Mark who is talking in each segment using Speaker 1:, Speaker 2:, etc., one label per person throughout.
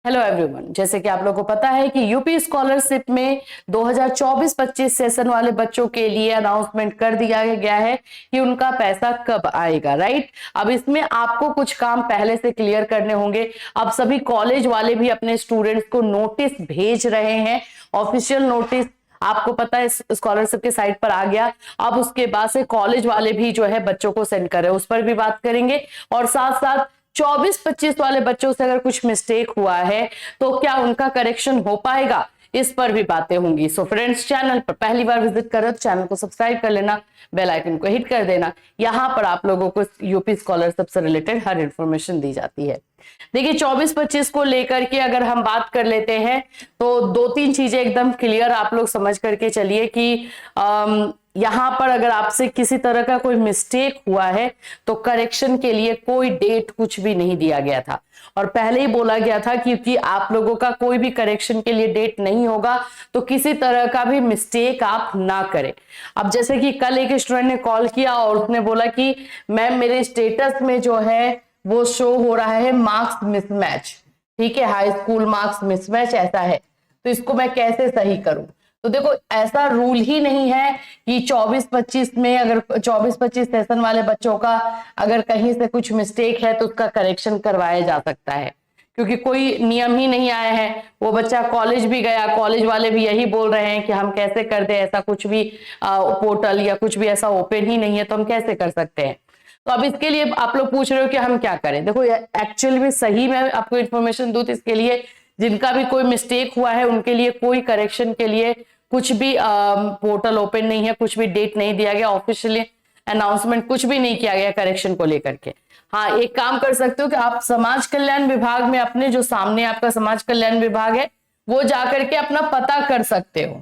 Speaker 1: Hello everyone, जैसे कि आप लोगों को पता है कि यूपी स्कॉलरशिप में 2024-25 सेशन वाले बच्चों के लिए अनाउंसमेंट कर दिया गया है कि उनका पैसा कब आएगा। राइट, अब इसमें आपको कुछ काम पहले से क्लियर करने होंगे। अब सभी कॉलेज वाले भी अपने स्टूडेंट्स को नोटिस भेज रहे हैं, ऑफिशियल नोटिस आपको पता है स्कॉलरशिप के साइट पर आ गया। अब उसके बाद से कॉलेज वाले भी जो है बच्चों को सेंड कर रहे हैं, उस पर भी बात करेंगे। और साथ साथ 24-25 वाले बच्चों से अगर कुछ मिस्टेक हुआ है तो क्या उनका करेक्शन हो पाएगा, इस पर भी बातें होंगी। सो फ्रेंड्स, चैनल पर पहली बार विजिट कर रहे हो तो चैनल को सब्सक्राइब कर लेना, बेल आइकन को हिट कर देना। यहाँ पर आप लोगों को यूपी स्कॉलरशिप से रिलेटेड हर इंफॉर्मेशन दी जाती है। देखिए 24-25 को लेकर के अगर हम बात कर लेते हैं तो दो तीन चीजें एकदम क्लियर आप लोग समझ करके चलिए कि यहां पर अगर आपसे किसी तरह का कोई मिस्टेक हुआ है तो करेक्शन के लिए कोई डेट कुछ भी नहीं दिया गया था, और पहले ही बोला गया था क्योंकि आप लोगों का कोई भी करेक्शन के लिए डेट नहीं होगा तो किसी तरह का भी मिस्टेक आप ना करें। अब जैसे कि कल एक स्टूडेंट ने कॉल किया और उसने बोला कि मैम मेरे स्टेटस में जो है वो शो हो रहा है मार्क्स मिसमैच, ठीक है, हाई स्कूल मार्क्स मिसमैच ऐसा है, तो इसको मैं कैसे सही करूं। तो देखो ऐसा रूल ही नहीं है कि 24-25 में अगर 24-25 सेशन वाले बच्चों का अगर कहीं से कुछ मिस्टेक है तो उसका करेक्शन करवाया जा सकता है, क्योंकि कोई नियम ही नहीं आया है। वो बच्चा कॉलेज भी गया, कॉलेज वाले भी यही बोल रहे हैं कि हम कैसे कर दे, ऐसा कुछ भी पोर्टल या कुछ भी ऐसा ओपन ही नहीं है तो हम कैसे कर सकते हैं। तो अब इसके लिए आप लोग पूछ रहे हो कि हम क्या करें। देखो एक्चुअली में सही मैं आपको इन्फॉर्मेशन दूं तो इसके लिए जिनका भी कोई मिस्टेक हुआ है उनके लिए कोई करेक्शन के लिए कुछ भी पोर्टल ओपन नहीं है, कुछ भी डेट नहीं दिया गया, ऑफिशियली अनाउंसमेंट कुछ भी नहीं किया गया करेक्शन को लेकर के। हाँ, एक काम कर सकते हो कि आप समाज कल्याण विभाग में अपने जो सामने आपका समाज कल्याण विभाग है वो जाकर के अपना पता कर सकते हो,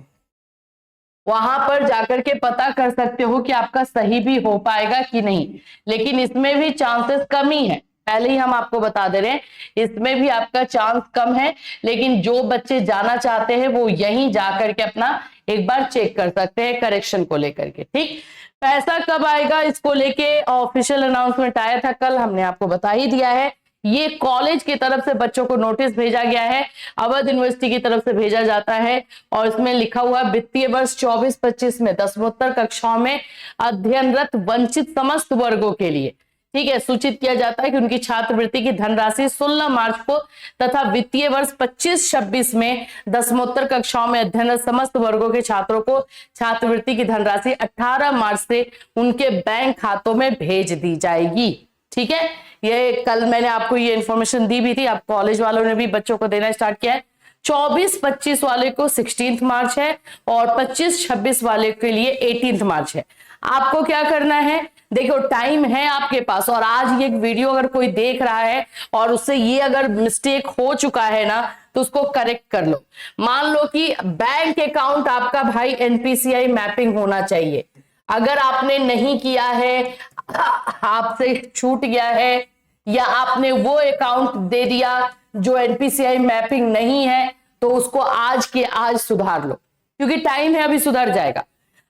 Speaker 1: वहां पर जाकर के पता कर सकते हो कि आपका सही भी हो पाएगा कि नहीं। लेकिन इसमें भी चांसेस कम ही है, पहले ही हम आपको बता दे रहे हैं, इसमें भी आपका चांस कम है। लेकिन जो बच्चे जाना चाहते हैं वो यहीं जाकर के अपना एक बार चेक कर सकते हैं करेक्शन को लेकर के। ठीक, पैसा कब आएगा इसको लेके ऑफिशियल अनाउंसमेंट आया था कल, हमने आपको बता ही दिया है। ये कॉलेज की तरफ से बच्चों को नोटिस भेजा गया है, अवध यूनिवर्सिटी की तरफ से भेजा जाता है, और इसमें लिखा हुआ वित्तीय वर्ष 24-25 में दसमोत्तर कक्षाओं में अध्ययनरत वंचित समस्त वर्गों के लिए, ठीक है, सूचित किया जाता है कि उनकी छात्रवृत्ति की धनराशि 16 मार्च को तथा वित्तीय वर्ष 25-26 में दसमोत्तर कक्षाओं में अध्ययनरत समस्त वर्गों के छात्रों को छात्रवृत्ति की धनराशि 18 मार्च से उनके बैंक खातों में भेज दी जाएगी। ठीक है, ये कल मैंने आपको ये इंफॉर्मेशन दी भी थी, अब कॉलेज वालों ने भी बच्चों को देना स्टार्ट किया है। 24-25 वाले को 16 मार्च है और 25-26 वाले के लिए 18 मार्च है। आपको क्या करना है, देखो टाइम है आपके पास, और आज ये वीडियो अगर कोई देख रहा है और उससे ये अगर मिस्टेक हो चुका है ना तो उसको करेक्ट कर लो। मान लो कि बैंक अकाउंट आपका भाई एनपीसीआई मैपिंग होना चाहिए, अगर आपने नहीं किया है, आपसे छूट गया है, या आपने वो अकाउंट दे दिया जो एनपीसीआई मैपिंग नहीं है, तो उसको आज के आज सुधार लो, क्योंकि टाइम है, अभी सुधर जाएगा।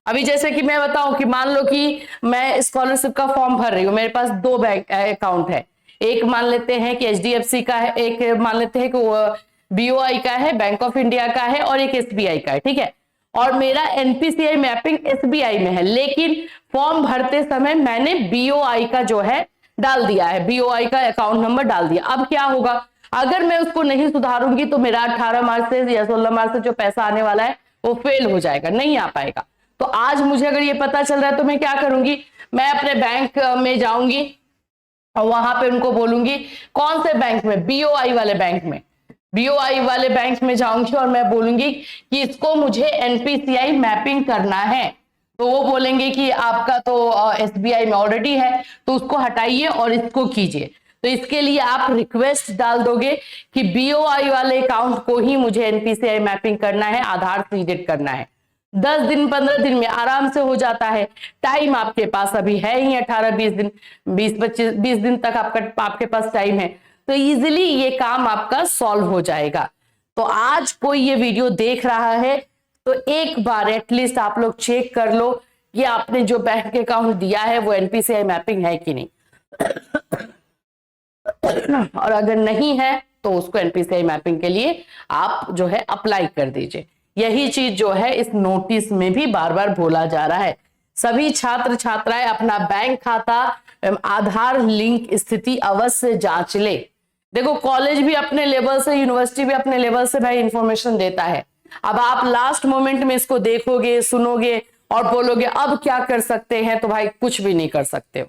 Speaker 1: अभी जैसे कि मैं बताऊं कि मान लो कि मैं स्कॉलरशिप का फॉर्म भर रही हूं, मेरे पास 2 बैंक अकाउंट है, एक मान लेते हैं कि एचडीएफसी का है, एक मान लेते हैं कि बीओआई का है, बैंक ऑफ इंडिया का है, और एक एसबीआई का है, ठीक है, और मेरा एनपीसीआई मैपिंग एसबीआई में है, लेकिन फॉर्म भरते समय मैंने बीओआई का जो है डाल दिया है, बीओआई का अकाउंट नंबर डाल दिया। अब क्या होगा, अगर मैं उसको नहीं सुधारूंगी तो मेरा 18 मार्च से या 16 मार्च से जो पैसा आने वाला है वो फेल हो जाएगा, नहीं आ पाएगा। तो आज मुझे अगर ये पता चल रहा है तो मैं क्या करूंगी, मैं अपने बैंक में जाऊंगी और वहां पे उनको बोलूंगी, कौन से बैंक में, बीओआई वाले बैंक में, बीओआई वाले बैंक में जाऊंगी और मैं बोलूंगी कि इसको मुझे एनपीसीआई मैपिंग करना है। तो वो बोलेंगे कि आपका तो एसबीआई में ऑलरेडी है तो उसको हटाइए और इसको कीजिए। तो इसके लिए आप रिक्वेस्ट डाल दोगे कि बीओआई वाले अकाउंट को ही मुझे एनपीसीआई मैपिंग करना है, आधार से एडिट करना है। 10 दिन 15 दिन में आराम से हो जाता है, टाइम आपके पास अभी है ही 18-20 दिन, 20-25-20 दिन तक आपके पास टाइम है, तो इजीली ये काम आपका सॉल्व हो जाएगा। तो आज कोई ये वीडियो देख रहा है तो एक बार एटलीस्ट आप लोग चेक कर लो कि आपने जो बैंक अकाउंट दिया है वो एनपीसीआई मैपिंग है कि नहीं। और अगर नहीं है तो उसको एनपीसीआई मैपिंग के लिए आप जो है अप्लाई कर दीजिए। यही चीज जो है इस नोटिस में भी बार बार बोला जा रहा है। सभी छात्र छात्राएं अपना बैंक खाता एवं आधार लिंक स्थिति अवश्य जांच ले। देखो कॉलेज भी अपने लेवल से, यूनिवर्सिटी भी अपने लेवल से भाई इंफॉर्मेशन देता है। अब आप लास्ट मोमेंट में इसको देखोगे, सुनोगे और बोलोगे अब क्या कर सकते हैं, तो भाई कुछ भी नहीं कर सकते हो।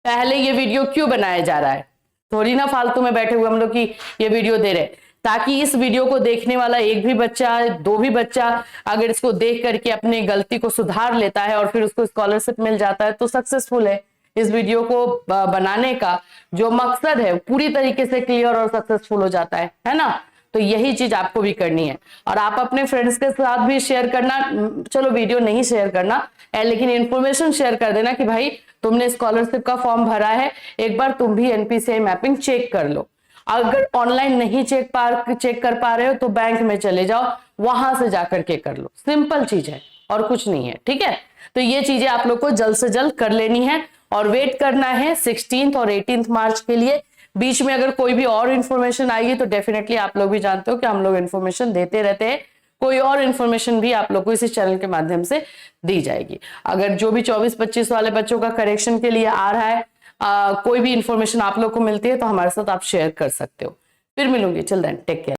Speaker 1: पहले ये वीडियो क्यों बनाया जा रहा है, थोड़ी ना फालतू में बैठे हुए हम लोग की ये वीडियो दे रहे, ताकि इस वीडियो को देखने वाला एक भी बच्चा, दो भी बच्चा अगर इसको देख करके अपनी गलती को सुधार लेता है और फिर उसको स्कॉलरशिप मिल जाता है तो सक्सेसफुल है। इस वीडियो को बनाने का जो मकसद है पूरी तरीके से क्लियर और सक्सेसफुल हो जाता है ना। तो यही चीज आपको भी करनी है और आप अपने फ्रेंड्स के साथ भी शेयर करना, चलो वीडियो नहीं शेयर करना है लेकिन इंफॉर्मेशन शेयर कर देना कि भाई तुमने स्कॉलरशिप का फॉर्म भरा है, एक बार तुम भी एनपीसीआई मैपिंग चेक कर लो। अगर ऑनलाइन नहीं चेक कर पा रहे हो तो बैंक में चले जाओ, वहां से जाकर के कर लो। सिंपल चीज है और कुछ नहीं है, ठीक है। तो ये चीजें आप लोग को जल्द से जल्द कर लेनी है और वेट करना है 16 और 18 मार्च के लिए। बीच में अगर कोई भी और इन्फॉर्मेशन आएगी तो डेफिनेटली आप लोग भी जानते हो कि हम लोग इन्फॉर्मेशन देते रहते हैं, कोई और इन्फॉर्मेशन भी आप लोग को इसी चैनल के माध्यम से दी जाएगी। अगर जो भी 24-25 वाले बच्चों का करेक्शन के लिए आ रहा है, कोई भी इन्फॉर्मेशन आप लोग को मिलती है तो हमारे साथ आप शेयर कर सकते हो। फिर मिलूंगी, चिल देन टेक केयर।